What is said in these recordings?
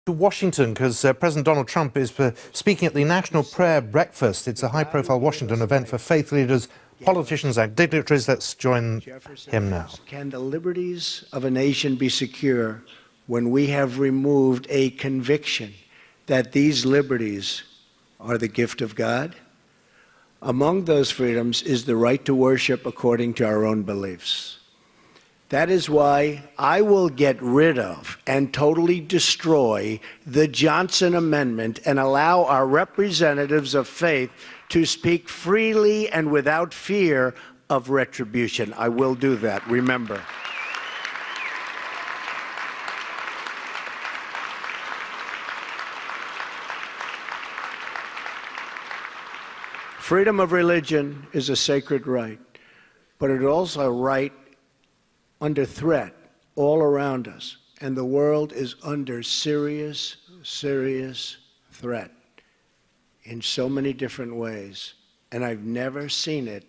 To Washington, because President Donald Trump is speaking at the National Prayer Breakfast. It's a high-profile Washington event for faith leaders, politicians and dignitaries. Let's join him now. Can the liberties of a nation be secure when we have removed a conviction that these liberties are the gift of God? Among those freedoms is the right to worship according to our own beliefs. That is why I will get rid of and totally destroy the Johnson Amendment and allow our representatives of faith to speak freely and without fear of retribution. I will do that, remember. Freedom of religion is a sacred right, but it is also a right under threat all around us, and the world is under serious, serious threat in so many different ways, and I've never seen it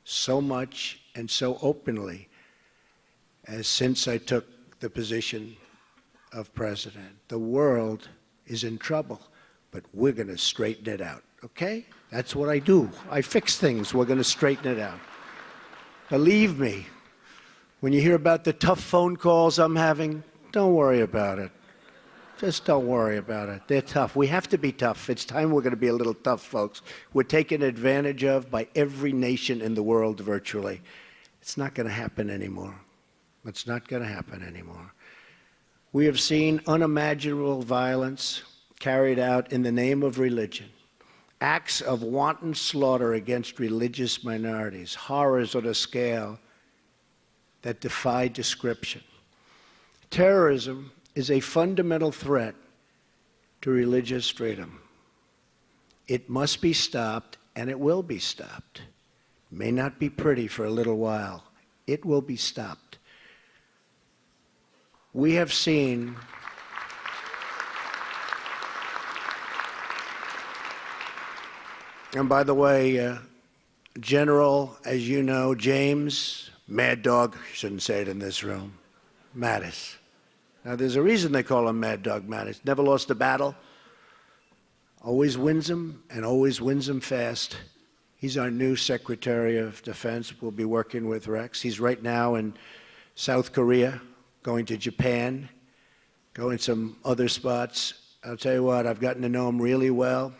so much and so openly as since I took the position of president. The world is in trouble, but we're going to straighten it out, okay? That's what I do. I fix things. We're going to straighten it out. Believe me, when you hear about the tough phone calls I'm having, don't worry about it. Just don't worry about it. They're tough. We have to be tough. It's time we're going to be a little tough, folks. We're taken advantage of by every nation in the world virtually. It's not going to happen anymore. It's not going to happen anymore. We have seen unimaginable violence carried out in the name of religion. Acts of wanton slaughter against religious minorities. Horrors on a scale that defy description. Terrorism is a fundamental threat to religious freedom. It must be stopped, and it will be stopped. It may not be pretty for a little while. It will be stopped. We have seen and by the way, General, as you know, James Mad Dog, shouldn't say it in this room, Mattis. Now, there's a reason they call him Mad Dog Mattis. Never lost a battle, always wins them, and always wins them fast. He's our new Secretary of Defense. We'll be working with Rex. He's right now in South Korea, going to Japan, going some other spots. I'll tell you what, I've gotten to know him really well.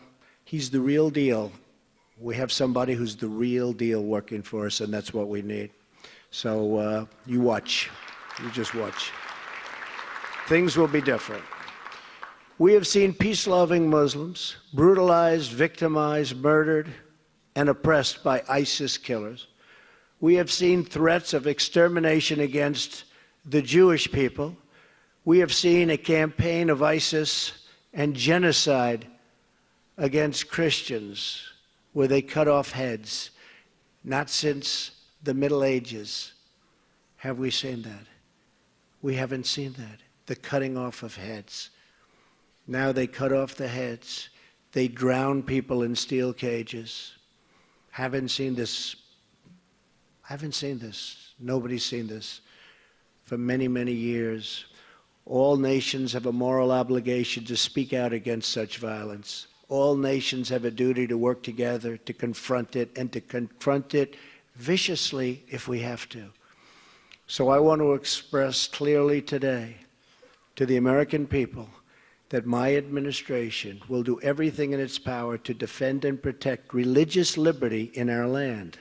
He's the real deal. We have somebody who's the real deal working for us, and that's what we need. So you watch. You just watch. Things will be different. We have seen peace-loving Muslims brutalized, victimized, murdered, and oppressed by ISIS killers. We have seen threats of extermination against the Jewish people. We have seen a campaign of ISIS and genocide against Christians where they cut off heads. Not since the Middle Ages have we seen that. We haven't seen that, the cutting off of heads. Now they cut off the heads. They drown people in steel cages. Haven't seen this. Nobody's seen this for many, many years. All nations have a moral obligation to speak out against such violence. All nations have a duty to work together to confront it, and to confront it viciously if we have to. So I want to express clearly today to the American people that my administration will do everything in its power to defend and protect religious liberty in our land.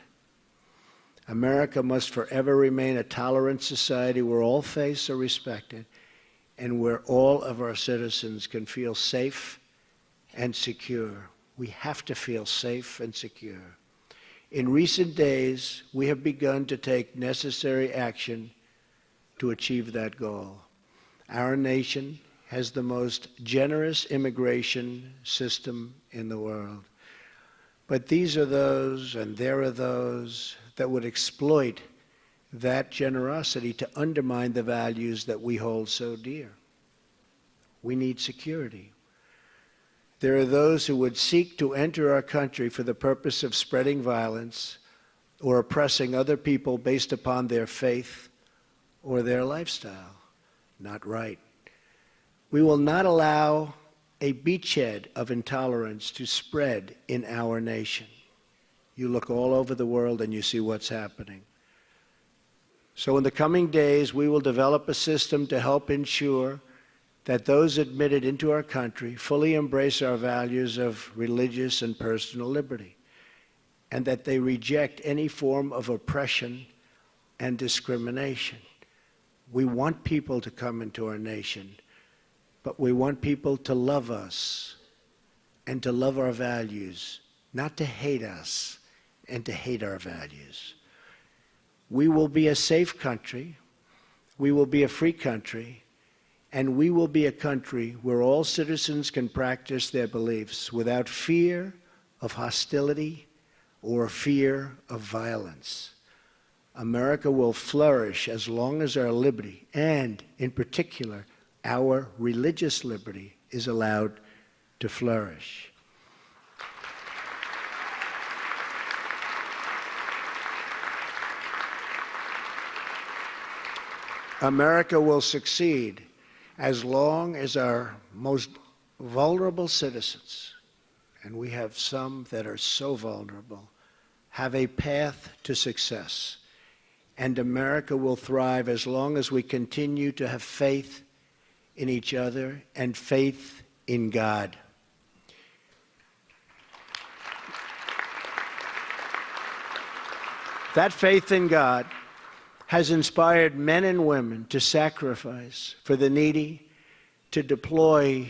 America must forever remain a tolerant society where all faiths are respected and where all of our citizens can feel safe and secure. We have to feel safe and secure. In recent days, we have begun to take necessary action to achieve that goal. Our nation has the most generous immigration system in the world. But these are those, and there are those, that would exploit that generosity to undermine the values that we hold so dear. We need security. There are those who would seek to enter our country for the purpose of spreading violence or oppressing other people based upon their faith or their lifestyle. Not right. We will not allow a beachhead of intolerance to spread in our nation. You look all over the world and you see what's happening. So in the coming days, we will develop a system to help ensure that those admitted into our country fully embrace our values of religious and personal liberty, and that they reject any form of oppression and discrimination. We want people to come into our nation, but we want people to love us and to love our values, not to hate us and to hate our values. We will be a safe country, we will be a free country, and we will be a country where all citizens can practice their beliefs without fear of hostility or fear of violence. America will flourish as long as our liberty, and in particular, our religious liberty, is allowed to flourish. America will succeed as long as our most vulnerable citizens, and we have some that are so vulnerable, have a path to success. And America will thrive as long as we continue to have faith in each other and faith in God. That faith in God has inspired men and women to sacrifice for the needy, to deploy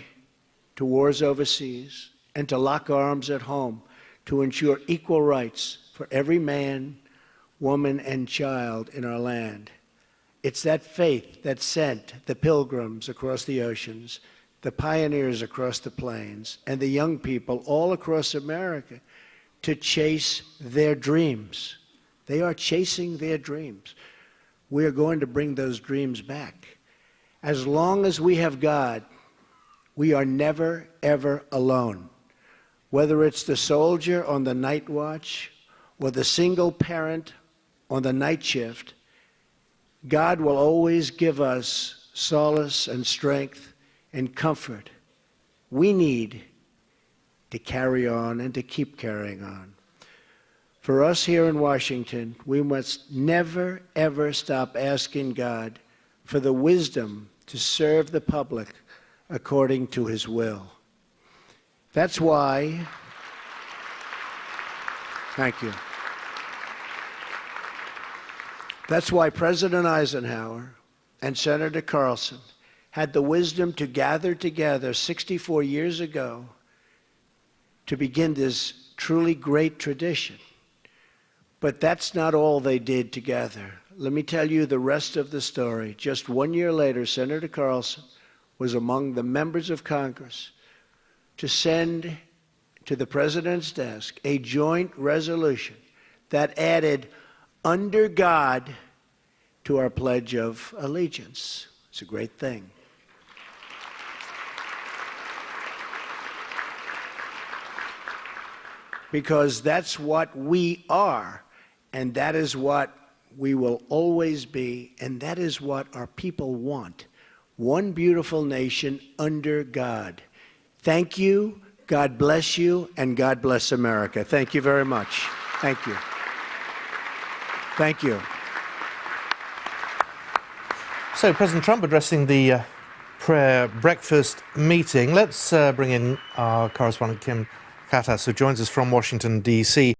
to wars overseas, and to lock arms at home to ensure equal rights for every man, woman, and child in our land. It's that faith that sent the pilgrims across the oceans, the pioneers across the plains, and the young people all across America to chase their dreams. They are chasing their dreams. We are going to bring those dreams back. As long as we have God, we are never, ever alone. Whether it's the soldier on the night watch or the single parent on the night shift, God will always give us solace and strength and comfort we need to carry on and to keep carrying on. For us here in Washington, we must never, ever stop asking God for the wisdom to serve the public according to His will. That's why, thank you. That's why President Eisenhower and Senator Carlson had the wisdom to gather together 64 years ago to begin this truly great tradition. But that's not all they did together. Let me tell you the rest of the story. Just 1 year later, Senator Carlson was among the members of Congress to send to the President's desk a joint resolution that added "under God" to our Pledge of Allegiance. It's a great thing. Because that's what we are. And that is what we will always be, and that is what our people want. One beautiful nation under God. Thank you, God bless you, and God bless America. Thank you very much. Thank you. Thank you. So, President Trump addressing the prayer breakfast meeting. Let's bring in our correspondent, Kim Katas, who joins us from Washington, D.C.